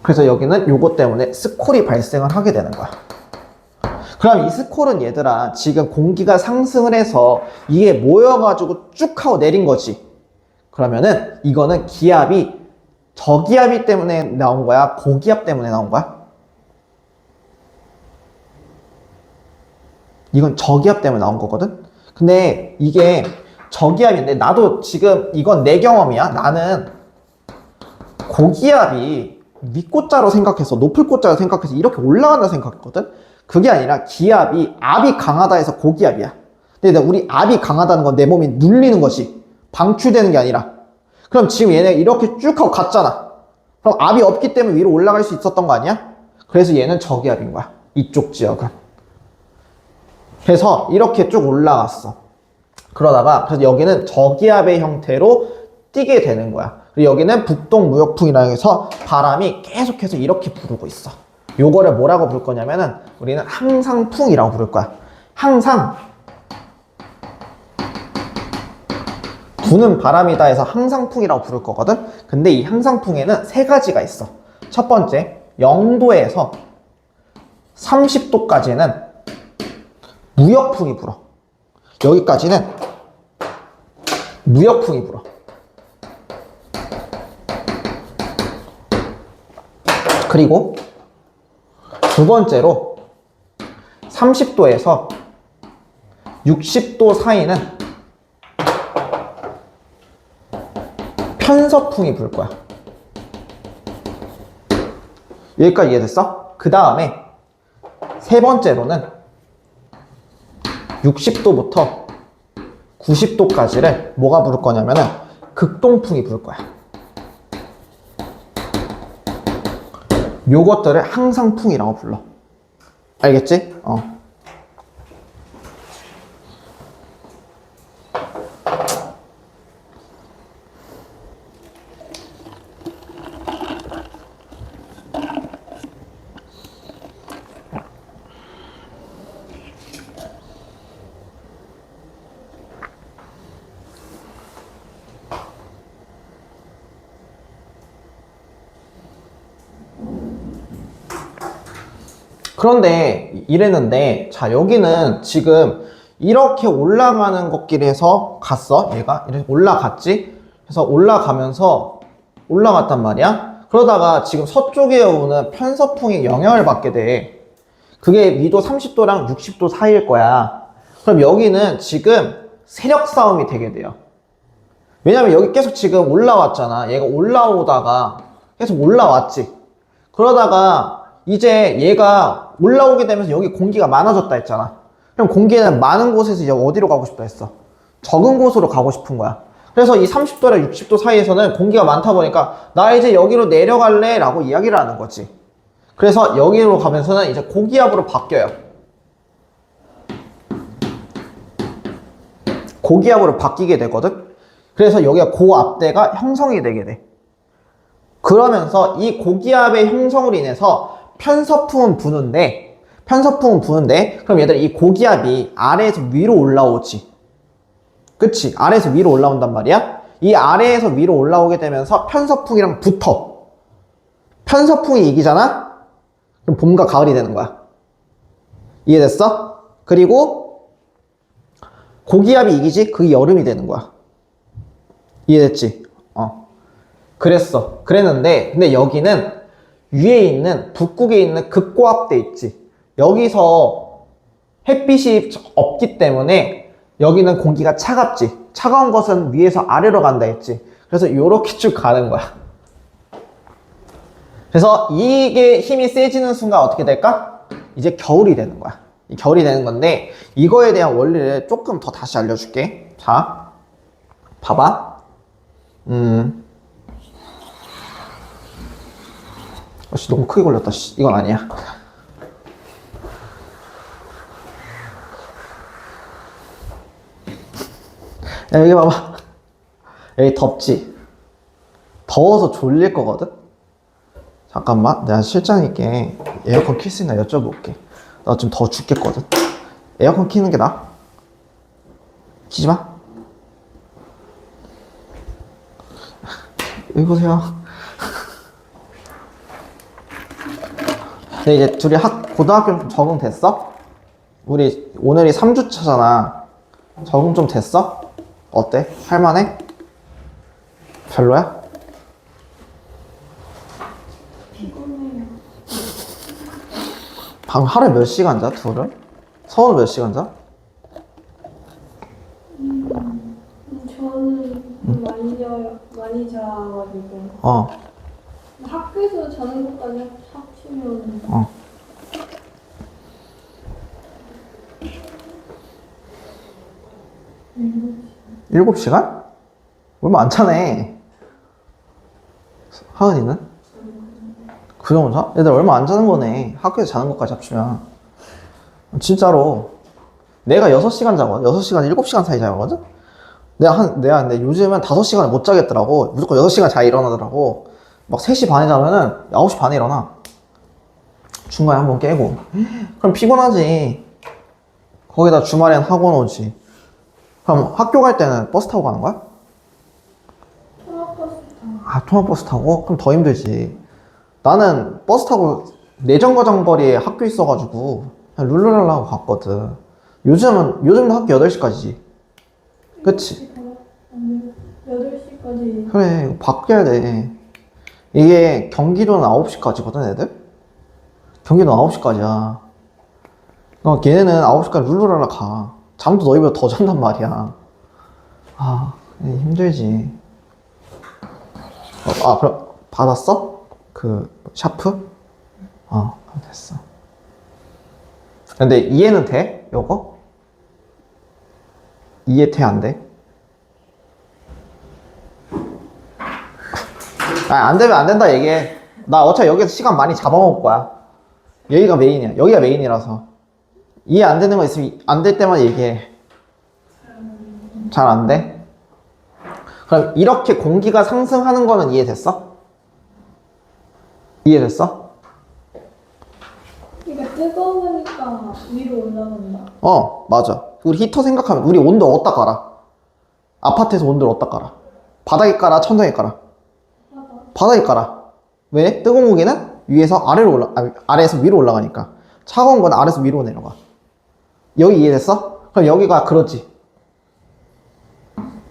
그래서 여기는 요거 때문에 스콜이 발생을 하게 되는 거야. 그럼 이 스콜은 얘들아 지금 공기가 상승을 해서 이게 모여가지고 쭉 하고 내린 거지. 그러면은 이거는 기압이 저기압이 때문에 나온 거야? 고기압 때문에 나온 거야? 이건 저기압 때문에 나온 거거든? 근데 이게 저기압인데 나도 지금 이건 내 경험이야. 나는 고기압이 윗꽃자로 생각해서 높을 꽃자로 생각해서 이렇게 올라간다 생각했거든. 그게 아니라 기압이 압이 강하다 해서 고기압이야. 근데 우리 압이 강하다는 건 내 몸이 눌리는 것이 방출되는 게 아니라 그럼 지금 얘네 이렇게 쭉 하고 갔잖아. 그럼 압이 없기 때문에 위로 올라갈 수 있었던 거 아니야? 그래서 얘는 저기압인 거야. 이쪽 지역은. 그래서 이렇게 쭉 올라갔어. 그러다가 그래서 여기는 저기압의 형태로 뛰게 되는 거야. 그리고 여기는 북동무역풍이라고 해서 바람이 계속해서 이렇게 부르고 있어. 요거를 뭐라고 부를 거냐면은 우리는 항상풍이라고 부를 거야. 항상 부는 바람이다 해서 항상풍이라고 부를 거거든. 근데 이 항상풍에는 세 가지가 있어. 첫 번째, 0도에서 30도까지는 무역풍이 불어. 여기까지는 무역풍이 불어. 그리고 두 번째로 30도에서 60도 사이는 편서풍이 불 거야. 여기까지 이해됐어? 그 다음에 세 번째로는 60도부터 90도까지를 뭐가 부를 거냐면은 극동풍이 불 거야. 요것들을 항상풍이라고 불러. 알겠지? 그런데 이랬는데 자 여기는 지금 이렇게 올라가는 것끼리 해서 갔어. 얘가 이렇게 올라갔지. 그래서 올라가면서 올라갔단 말이야. 그러다가 지금 서쪽에 오는 편서풍이 영향을 받게 돼. 그게 위도 30도랑 60도 사이일 거야. 그럼 여기는 지금 세력 싸움이 되게 돼요. 왜냐면 여기 계속 지금 올라왔잖아. 얘가 올라오다가 계속 올라왔지. 그러다가 이제 얘가 올라오게 되면서 여기 공기가 많아졌다 했잖아. 그럼 공기는 많은 곳에서 이제 어디로 가고 싶다 했어? 적은 곳으로 가고 싶은 거야. 그래서 이 30도랑 60도 사이에서는 공기가 많다 보니까 나 이제 여기로 내려갈래 라고 이야기를 하는 거지. 그래서 여기로 가면서는 이제 고기압으로 바뀌어요. 고기압으로 바뀌게 되거든. 그래서 여기가 고압대가 형성이 되게 돼. 그러면서 이 고기압의 형성으로 인해서 편서풍은 부는데 그럼 얘들 이 고기압이 아래에서 위로 올라오지. 그치? 아래에서 위로 올라온단 말이야. 이 아래에서 위로 올라오게 되면서 편서풍이랑 붙어. 편서풍이 이기잖아? 그럼 봄과 가을이 되는 거야. 이해됐어? 그리고 고기압이 이기지? 그게 여름이 되는 거야. 이해됐지? 그랬는데 근데 여기는 위에 있는 북극에 있는 극고압대 있지. 여기서 햇빛이 없기 때문에 여기는 공기가 차갑지. 차가운 것은 위에서 아래로 간다 했지. 그래서 이렇게 쭉 가는 거야. 그래서 이게 힘이 세지는 순간 어떻게 될까? 이제 겨울이 되는 거야. 이 겨울이 되는 건데 이거에 대한 원리를 조금 더 다시 알려줄게. 자, 봐봐. 너무 크게 걸렸다. 이건 아니야. 야, 여기 봐봐. 여기 덥지? 더워서 졸릴 거거든? 잠깐만. 내가 실장님께 에어컨 킬 수 있나 여쭤볼게. 나 지금 더 죽겠거든? 에어컨 키는 게 나아? 키지 마. 여기 보세요. 근데 이제 둘이 고등학교 좀 적응됐어? 우리 오늘이 3주차잖아. 적응 좀 됐어? 어때? 할만해? 별로야? 피곤해요. 방금 하루에 몇 시간 자, 둘은? 서울은 몇 시간 자? 많이 자가지고 어. 학교에서 자는 것까지 합치면 어. 7시간? 얼마 안 차네. 하은이는? 그 정도 자? 애들 얼마 안 자는 거네. 학교에서 자는 것까지 합치면. 진짜로. 내가 6시간 자거든? 6시간, 7시간 사이 자거든? 내가 근데 요즘은 5시간을 못 자겠더라고. 무조건 6시간 잘 일어나더라고. 막 3시 반에 자면은 9시 반에 일어나. 중간에 한번 깨고. 그럼 피곤하지. 거기다 주말엔 학원 오지. 그럼 학교 갈 때는 버스 타고 가는 거야? 통학버스 타고 아, 통학버스 타고? 그럼 더 힘들지. 나는 버스 타고 내정거장 거리에 학교 있어가지고 그냥 룰루랄라 하고 갔거든. 요즘도 학교 8시까지지. 그치? 8시까지 그래, 이거 바뀌어야 돼. 이게 경기도는 9시까지거든, 애들? 경기도는 9시까지야. 그러니까 걔네는 9시까지 룰루랄라 가. 잠도 너희보다 더 잔단 말이야. 아, 힘들지. 그럼 받았어? 그 샤프? 그럼 됐어. 근데 이해는 돼? 요거? 이해 돼? 안 돼? 안 되면 안 된다 얘기해. 나 어차피 여기서 시간 많이 잡아먹을 거야. 여기가 메인이야. 여기가 메인이라서. 이해 안 되는 거 있으면 안 될 때만 얘기해. 잘 안 돼? 그럼 이렇게 공기가 상승하는 거는 이해됐어? 이해됐어? 그러니까 뜨거우니까 위로 올라간다. 맞아. 우리 히터 생각하면 우리 온도 어디다 깔아? 아파트에서 온도를 어디다 깔아? 바닥에 깔아? 천장에 깔아? 바닥에 깔아. 왜? 뜨거운 공기는 위에서 아래에서 위로 올라가니까. 차가운 건 아래에서 위로 내려가. 여기 이해됐어? 그럼 여기가 그렇지.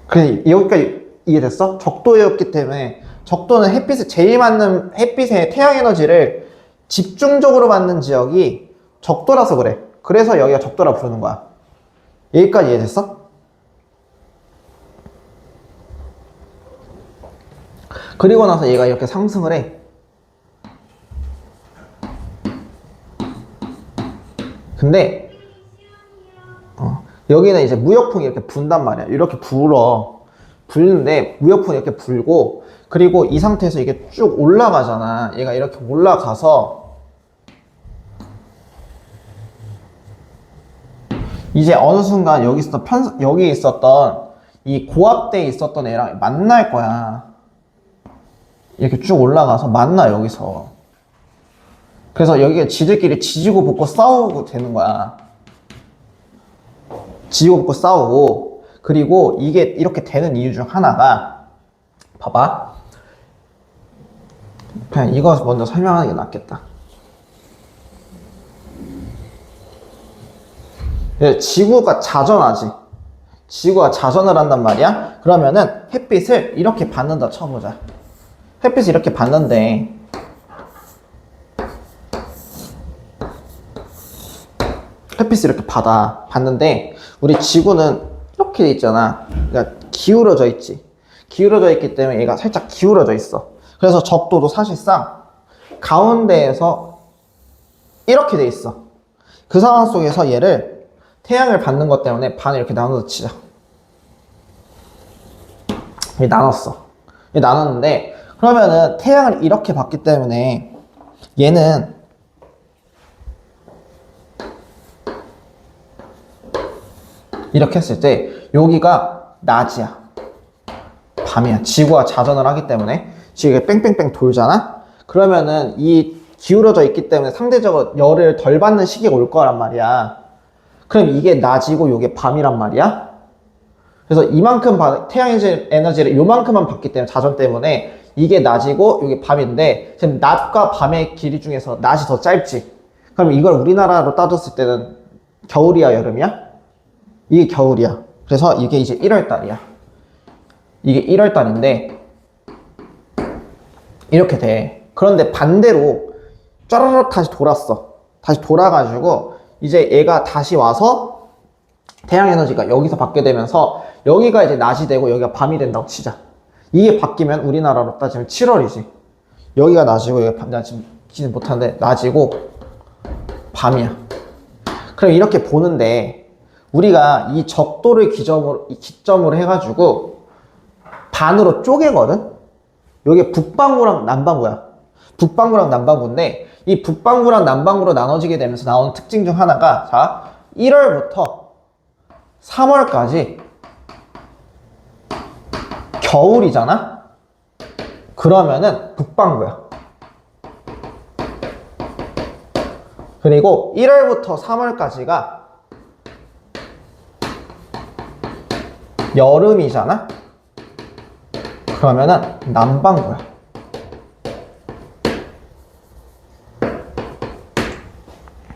그래, 여기까지 이해됐어? 적도였기 때문에 적도는 햇빛에 제일 맞는 햇빛의 태양 에너지를 집중적으로 받는 지역이 적도라서 그래. 그래서 여기가 적도라 부르는 거야. 여기까지 이해됐어? 그리고 나서 얘가 이렇게 상승을 해. 근데 여기는 이제 무역풍이 이렇게 분단 말이야. 이렇게 불는데 무역풍이 이렇게 불고, 그리고 이 상태에서 이게 쭉 올라가잖아. 얘가 이렇게 올라가서 이제 어느 순간 여기 있었던 이 고압대에 있었던 애랑 만날 거야. 이렇게 쭉 올라가서 만나, 여기서. 그래서 여기가 지들끼리 지지고 볶고 싸우고 되는 거야. 지지고 볶고 싸우고. 그리고 이게 이렇게 되는 이유 중 하나가, 봐봐. 그냥 이거 먼저 설명하는 게 낫겠다. 지구가 자전하지. 지구가 자전을 한단 말이야. 그러면은 햇빛을 이렇게 받는다 쳐보자. 햇빛을 이렇게 받는데, 햇빛을 이렇게 받는데, 우리 지구는 이렇게 돼 있잖아. 그러니까 기울어져 있지. 기울어져 있기 때문에 얘가 살짝 기울어져 있어. 그래서 적도도 사실상 가운데에서 이렇게 돼 있어. 그 상황 속에서 얘를 태양을 받는 것 때문에 반을 이렇게 나눠서 치자. 이렇게 나눴어. 이렇게 나눴는데, 그러면은 태양을 이렇게 받기 때문에 얘는 이렇게 했을 때 여기가 낮이야. 밤이야. 지구가 자전을 하기 때문에 지구가 뺑뺑뺑 돌잖아? 그러면은 이 기울어져 있기 때문에 상대적으로 열을 덜 받는 시기가 올 거란 말이야. 그럼 이게 낮이고 이게 밤이란 말이야. 그래서 이만큼 태양 에너지를 요만큼만 받기 때문에, 자전 때문에 이게 낮이고 이게 밤인데, 지금 낮과 밤의 길이 중에서 낮이 더 짧지. 그럼 이걸 우리나라로 따졌을 때는 겨울이야, 여름이야? 이게 겨울이야. 그래서 이게 이제 1월달이야. 이게 1월달인데 이렇게 돼. 그런데 반대로 쫘르륵 다시 돌았어. 다시 돌아가지고 이제 얘가 다시 와서 태양 에너지가 여기서 받게 되면서 여기가 이제 낮이 되고 여기가 밤이 된다고 치자. 이게 바뀌면 우리나라로 따지면 7월이지. 여기가 낮이고 여기가 나 지금 기진 못하는데 낮이고 밤이야. 그럼 이렇게 보는데 우리가 이 적도를 기점으로 해가지고 반으로 쪼개거든? 여기 북반구랑 남반구야. 북반구랑 남반구인데 이 북반구랑 남반구로 나눠지게 되면서 나오는 특징 중 하나가 자 1월부터 3월까지 겨울이잖아? 그러면은 북반구야. 그리고 1월부터 3월까지가 여름이잖아? 그러면은 남반구야.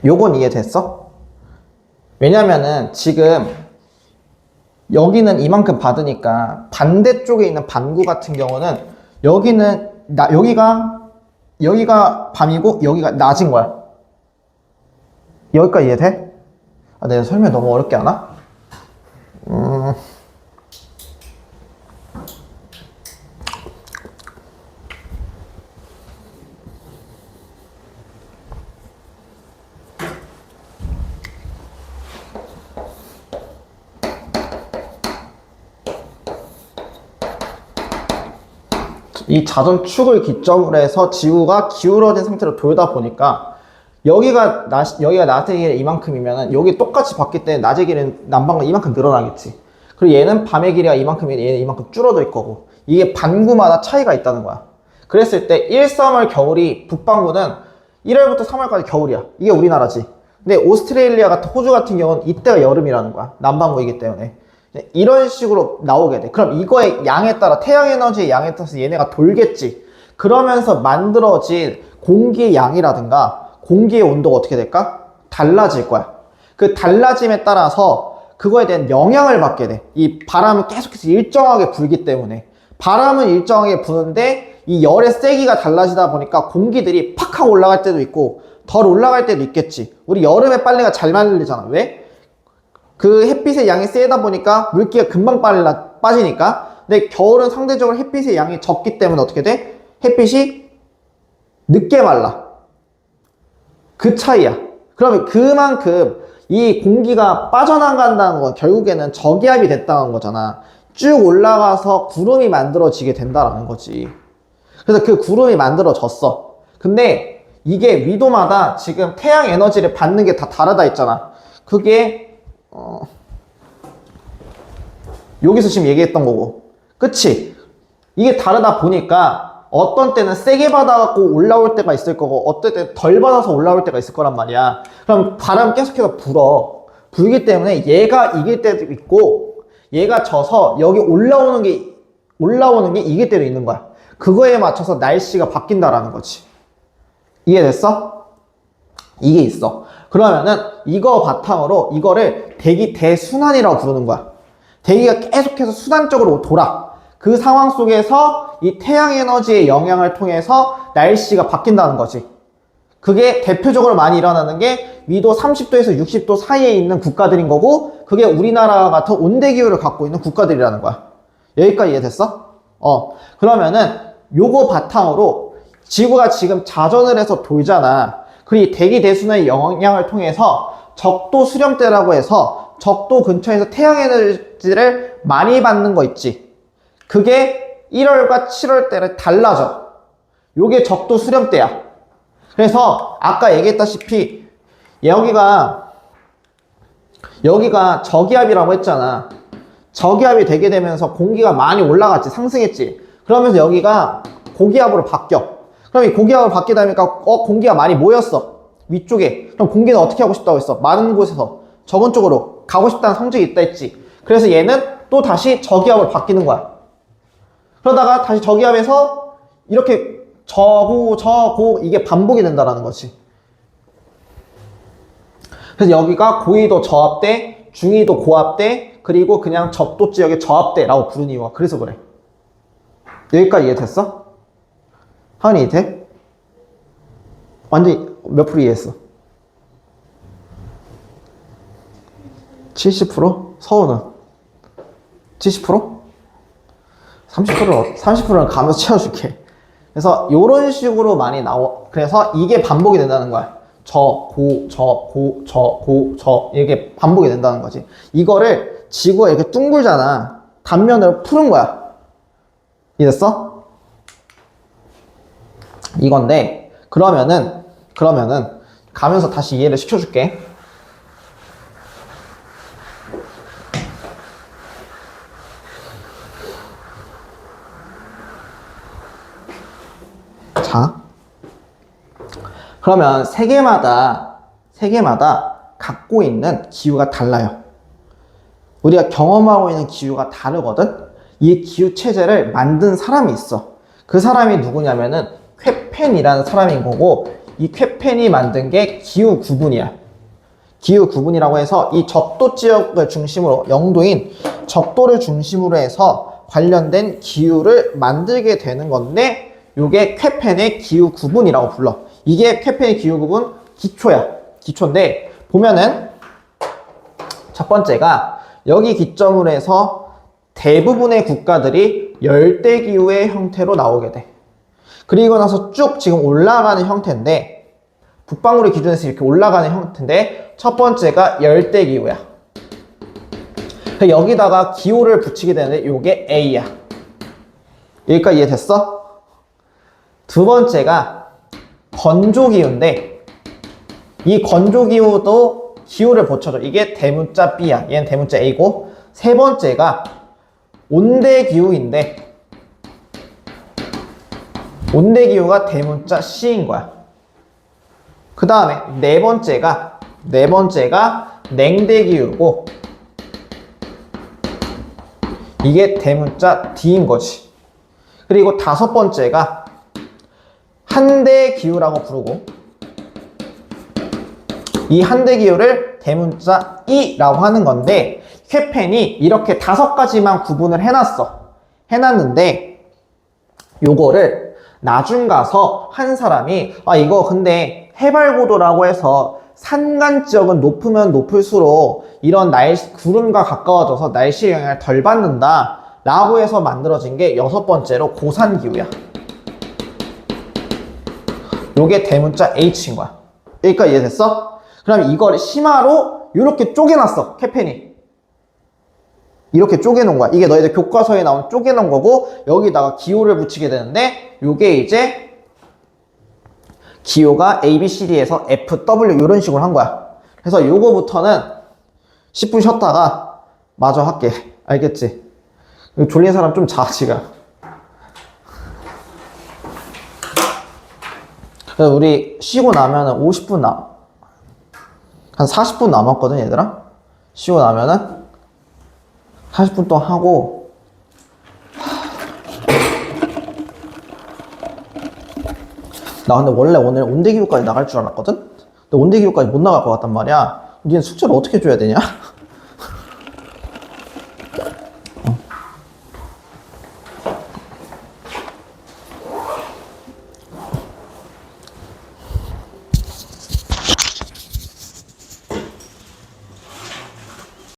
요건 이해됐어? 왜냐면은 지금 여기는 이만큼 받으니까 반대쪽에 있는 반구 같은 경우는 여기가 밤이고 여기가 낮인 거야. 여기까지 이해돼? 아, 내가 설명 너무 어렵게 하나? 이 자전축을 기점으로 해서 지구가 기울어진 상태로 돌다 보니까 여기가 낮의 길이 이만큼이면 여기 똑같이 봤기 때문에 낮의 길은 남방과 이만큼 늘어나겠지. 그리고 얘는 밤의 길이가 이만큼이면 얘는 이만큼 줄어들 거고 이게 반구마다 차이가 있다는 거야. 그랬을 때 1, 3월 겨울이 북반구는 1월부터 3월까지 겨울이야. 이게 우리나라지. 근데 오스트레일리아 같은 호주 같은 경우는 이때가 여름이라는 거야. 남반구이기 때문에. 이런 식으로 나오게 돼. 그럼 이거의 양에 따라 태양 에너지의 양에 따라서 얘네가 돌겠지. 그러면서 만들어진 공기의 양이라든가 공기의 온도가 어떻게 될까? 달라질 거야. 그 달라짐에 따라서 그거에 대한 영향을 받게 돼. 이 바람은 계속해서 일정하게 불기 때문에 바람은 일정하게 부는데 이 열의 세기가 달라지다 보니까 공기들이 팍 하고 올라갈 때도 있고 덜 올라갈 때도 있겠지. 우리 여름에 빨래가 잘 말리잖아. 왜? 그 햇빛의 양이 세다 보니까 물기가 금방 빠지니까. 근데 겨울은 상대적으로 햇빛의 양이 적기 때문에 어떻게 돼? 햇빛이 늦게 말라. 그 차이야. 그러면 그만큼 이 공기가 빠져나간다는 건 결국에는 저기압이 됐다는 거잖아. 쭉 올라가서 구름이 만들어지게 된다라는 거지. 그래서 그 구름이 만들어졌어. 근데 이게 위도마다 지금 태양 에너지를 받는 게 다 다르다 했잖아. 그게 여기서 지금 얘기했던 거고. 그치? 이게 다르다 보니까 어떤 때는 세게 받아갖고 올라올 때가 있을 거고 어떤 때는 덜 받아서 올라올 때가 있을 거란 말이야. 그럼 바람 계속해서 불기 때문에 얘가 이길 때도 있고 얘가 져서 여기 올라오는 게 이길 때도 있는 거야. 그거에 맞춰서 날씨가 바뀐다라는 거지. 이해됐어? 이게 있어. 그러면은 이거 바탕으로 이거를 대기 대순환이라고 부르는 거야. 대기가 계속해서 순환적으로 돌아. 그 상황 속에서 이 태양 에너지의 영향을 통해서 날씨가 바뀐다는 거지. 그게 대표적으로 많이 일어나는 게 위도 30도에서 60도 사이에 있는 국가들인 거고 그게 우리나라 같은 온대기후를 갖고 있는 국가들이라는 거야. 여기까지 이해됐어? 그러면은 요거 바탕으로 지구가 지금 자전을 해서 돌잖아. 그리고 대기 대순환의 영향을 통해서 적도 수렴대라고 해서 적도 근처에서 태양 에너지를 많이 받는 거 있지. 그게 1월과 7월 때를 달라져. 요게 적도 수렴대야. 그래서 아까 얘기했다시피 여기가 저기압이라고 했잖아. 저기압이 되게 되면서 공기가 많이 올라갔지. 상승했지. 그러면서 여기가 고기압으로 바뀌어. 그럼 이 고기압으로 바뀌다 보니까 공기가 많이 모였어. 위쪽에. 그럼 공기는 어떻게 하고 싶다고 했어? 많은 곳에서 저번 쪽으로 가고 싶다는 성질이 있다 했지. 그래서 얘는 또 다시 저기압으로 바뀌는 거야. 그러다가 다시 저기압에서 이렇게 저고 이게 반복이 된다라는 거지. 그래서 여기가 고위도 저압대, 중위도 고압대, 그리고 그냥 적도 지역의 저압대라고 부르는 이유가 그래서 그래. 여기까지 이해됐어? 하은이 이해돼? 완전히 몇 프로 이해했어? 70%? 서우는? 70%? 30%는 가면서 채워줄게. 그래서 이런 식으로 많이 그래서 이게 반복이 된다는 거야. 이게 반복이 된다는 거지. 이거를 지구가 이렇게 둥글잖아. 단면으로 푸는 거야. 이해됐어? 이건데, 그러면은 가면서 다시 이해를 시켜줄게. 자, 그러면 세계마다 갖고 있는 기후가 달라요. 우리가 경험하고 있는 기후가 다르거든? 이 기후 체제를 만든 사람이 있어. 그 사람이 누구냐면은 쾌펜이라는 사람인 거고, 이 쾌펜이 만든 게 기후 구분이야. 기후 구분이라고 해서 이 적도 지역을 중심으로, 영도인 적도를 중심으로 해서 관련된 기후를 만들게 되는 건데, 요게 쾌펜의 기후 구분이라고 불러. 이게 쾌펜의 기후 구분 기초야. 기초인데, 보면은 첫 번째가 여기 기점으로 해서 대부분의 국가들이 열대기후의 형태로 나오게 돼. 그리고 나서 쭉 지금 올라가는 형태인데, 북방구를 기준에서 이렇게 올라가는 형태인데, 첫 번째가 열대기후야. 여기다가 기후를 붙이게 되는데 요게 A야. 여기까지 이해됐어? 두 번째가 건조기후인데, 이 건조기후도 기후를 붙여줘. 이게 대문자 B야. 얘는 대문자 A고, 세 번째가 온대기후인데, 온대기후가 대문자 C인 거야. 그 다음에 네 번째가 냉대기후고, 이게 대문자 D인 거지. 그리고 다섯 번째가 한대기후라고 부르고, 이 한대기후를 대문자 E라고 하는 건데, 쾌펜이 이렇게 5가지만 구분을 해놨는데, 요거를 나중 가서 한 사람이 이거 근데 해발고도라고 해서 산간 지역은 높으면 높을수록 이런 구름과 가까워져서 날씨의 영향을 덜 받는다 라고 해서 만들어진 게 6번째로 고산기후야. 요게 대문자 H인 거야. 여기까지 이해됐어? 그럼 이걸 심화로 이렇게 쪼개놨어. 쾌펜이 이렇게 쪼개놓은 거야. 이게 너희들 교과서에 나온 쪼개놓은 거고, 여기다가 기호를 붙이게 되는데, 요게 이제 기호가 ABCD에서 FW 이런 식으로 한 거야. 그래서 요거부터는 10분 쉬었다가 마저 할게. 알겠지? 졸린 사람 좀 자, 지금. 그래서 우리 쉬고 나면은 50분 한 40분 남았거든, 얘들아? 쉬고 나면은 40분 동안 하고, 나 근데 원래 오늘 온대기후까지 나갈 줄 알았거든? 근데 온대기후까지 못 나갈 것 같단 말이야. 니는 숙제를 어떻게 줘야 되냐?